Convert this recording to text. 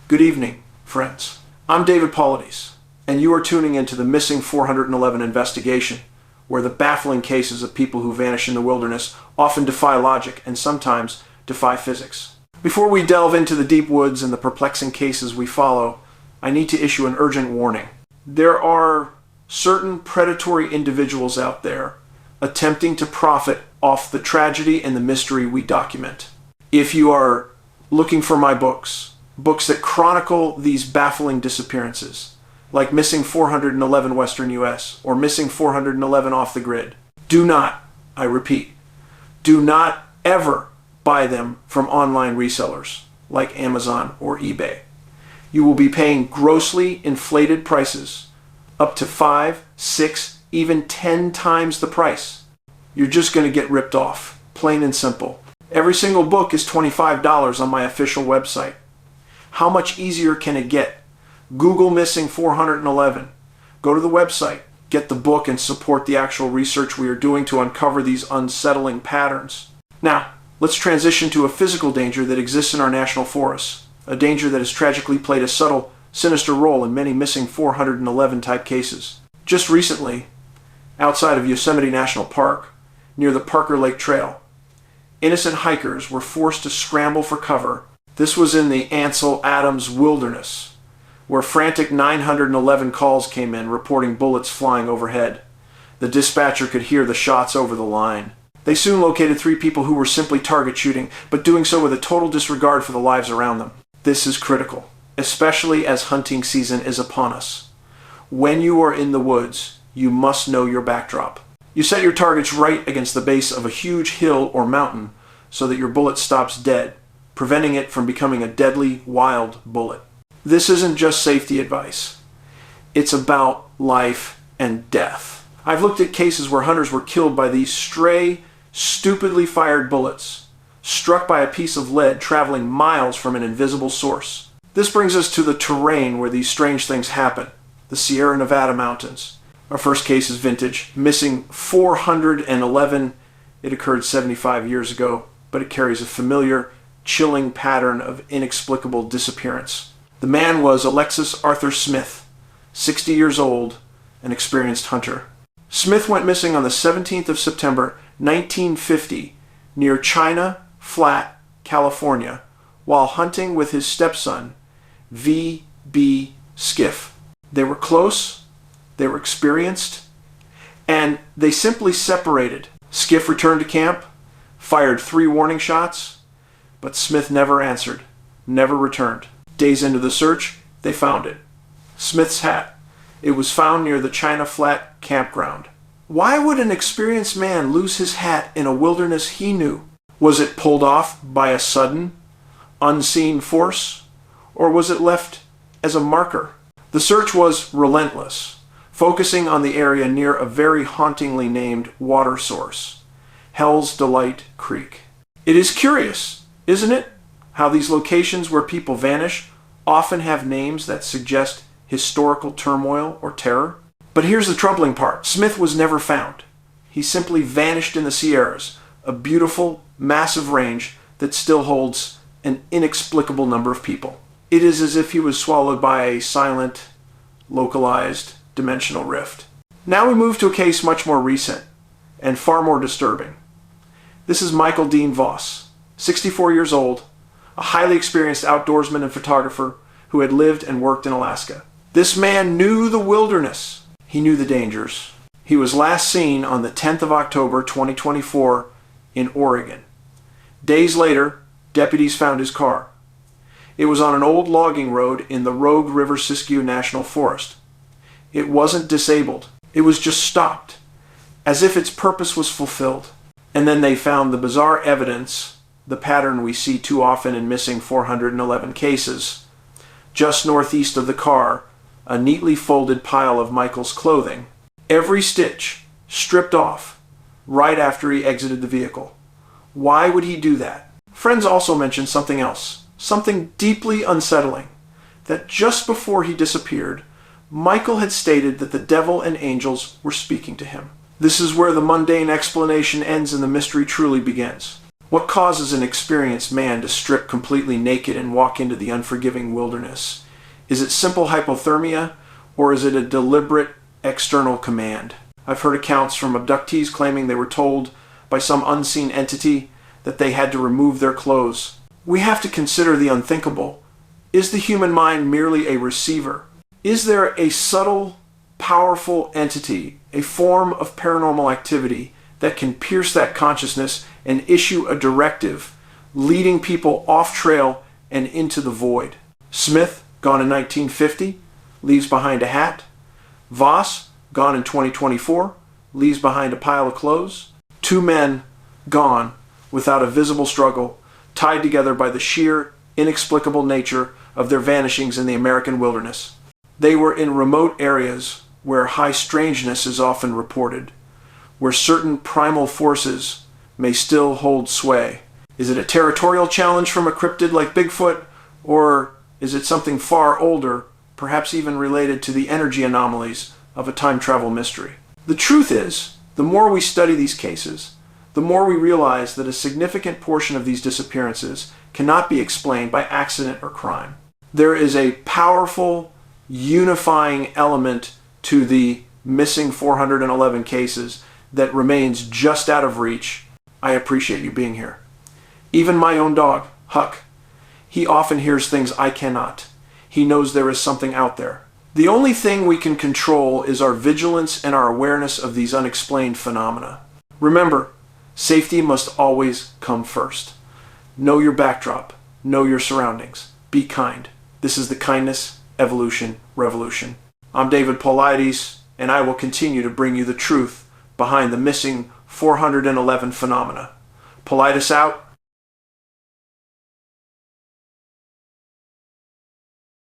Good evening, friends. I'm David Paulides, and you are tuning into the Missing 411 investigation, where the baffling cases of people who vanish in the wilderness often defy logic and sometimes defy physics. Before we delve into the deep woods and the perplexing cases we follow, I need to issue an urgent warning. There are certain predatory individuals out there attempting to profit off the tragedy and the mystery we document. If you are looking for my books that chronicle these baffling disappearances, like Missing 411 Western U.S. or Missing 411 Off the Grid, do not, I repeat, do not ever buy them from online resellers like Amazon or eBay. You will be paying grossly inflated prices, up to 5, 6, even 10 times the price. You're just going to get ripped off, plain and simple. Every single book is $25 on my official website. How much easier can it get? Google Missing 411. Go to the website, get the book, and support the actual research we are doing to uncover these unsettling patterns. Now, let's transition to a physical danger that exists in our national forests, a danger that has tragically played a subtle, sinister role in many Missing 411 type cases. Just recently, outside of Yosemite National Park, near the Parker Lake Trail, innocent hikers were forced to scramble for cover. This was in the Ansel Adams Wilderness, where frantic 911 calls came in reporting bullets flying overhead. The dispatcher could hear the shots over the line. They soon located 3 people who were simply target shooting, but doing so with a total disregard for the lives around them. This is critical, especially as hunting season is upon us. When you are in the woods, you must know your backdrop. You set your targets right against the base of a huge hill or mountain so that your bullet stops dead, preventing it from becoming a deadly, wild bullet. This isn't just safety advice. It's about life and death. I've looked at cases where hunters were killed by these stray, stupidly fired bullets, struck by a piece of lead traveling miles from an invisible source. This brings us to the terrain where these strange things happen, the Sierra Nevada mountains. Our first case is vintage, Missing 411. It occurred 75 years ago, but it carries a familiar, chilling pattern of inexplicable disappearance. The man was Alexis Arthur Smith, 60 years old, an experienced hunter. Smith went missing on the 17th of September, 1950, near China Flat, California, while hunting with his stepson, V.B. Skiff. They were close, they were experienced, and they simply separated. Skiff returned to camp, fired 3 warning shots, but Smith never answered, never returned. Days into the search, they found it. Smith's hat. It was found near the China Flat campground. Why would an experienced man lose his hat in a wilderness he knew? Was it pulled off by a sudden, unseen force? Or was it left as a marker? The search was relentless, focusing on the area near a very hauntingly named water source, Hell's Delight Creek. It is curious, isn't it, how these locations where people vanish often have names that suggest historical turmoil or terror? But here's the troubling part. Smith was never found. He simply vanished in the Sierras, a beautiful, massive range that still holds an inexplicable number of people. It is as if he was swallowed by a silent, localized, dimensional rift. Now we move to a case much more recent and far more disturbing. This is Michael Dean Voss, 64 years old, a highly experienced outdoorsman and photographer who had lived and worked in Alaska. This man knew the wilderness. He knew the dangers. He was last seen on the 10th of October 2024 in Oregon. Days later, deputies found his car. It was on an old logging road in the Rogue River Siskiyou National Forest. It wasn't disabled. It was just stopped, as if its purpose was fulfilled. And then they found the bizarre evidence, the pattern we see too often in Missing 411 cases. Just northeast of the car, a neatly folded pile of Michael's clothing, every stitch stripped off right after he exited the vehicle. Why would he do that? Friends also mentioned something else, something deeply unsettling, that just before he disappeared, Michael had stated that the devil and angels were speaking to him. This is where the mundane explanation ends and the mystery truly begins. What causes an experienced man to strip completely naked and walk into the unforgiving wilderness? Is it simple hypothermia, or is it a deliberate external command? I've heard accounts from abductees claiming they were told by some unseen entity that they had to remove their clothes. We have to consider the unthinkable. Is the human mind merely a receiver? Is there a subtle, powerful entity, a form of paranormal activity that can pierce that consciousness and issue a directive, leading people off trail and into the void? Smith, gone in 1950, leaves behind a hat. Voss, gone in 2024, leaves behind a pile of clothes. Two men gone without a visible struggle, tied together by the sheer, inexplicable nature of their vanishings in the American wilderness. They were in remote areas where high strangeness is often reported, where certain primal forces may still hold sway. Is it a territorial challenge from a cryptid like Bigfoot, or is it something far older, perhaps even related to the energy anomalies of a time travel mystery? The truth is, the more we study these cases, the more we realize that a significant portion of these disappearances cannot be explained by accident or crime. There is a powerful, unifying element to the missing 411 cases that remains just out of reach. I appreciate you being here. Even my own dog, Huck, he often hears things I cannot. He knows there is something out there. The only thing we can control is our vigilance and our awareness of these unexplained phenomena. Remember, safety must always come first. Know your backdrop. Know your surroundings. Be kind. This is the Kindness Evolution Revolution. I'm David Paulides, and I will continue to bring you the truth behind the missing 411 phenomena. Paulides out.